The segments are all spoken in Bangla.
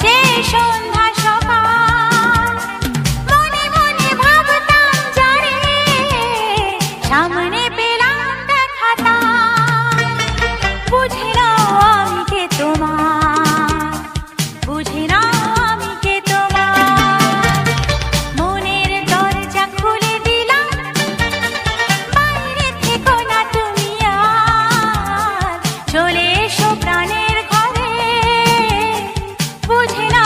যে সন্ধ্যা সকাল, মনে মনে ভাবতাম জানে সামনে পেলাম দেখা তার। বুঝি না আমি কে তোমার, বুঝি না আমি কে তোমার। মনের দরজা খুলে দিলাম, বাইরে থেকো না তুমি আর, চলে এসো প্রাণের ঘরে। বুঝি না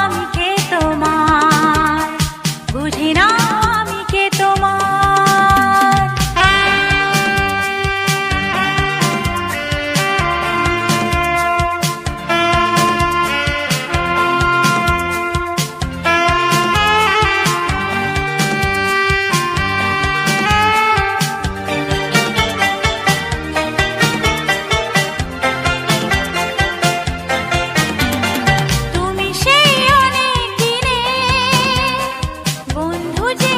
আমি কে তোমার, বুঝি না আমি কে তোমার। তুমি সেই অনেক দিনে বন্ধু যে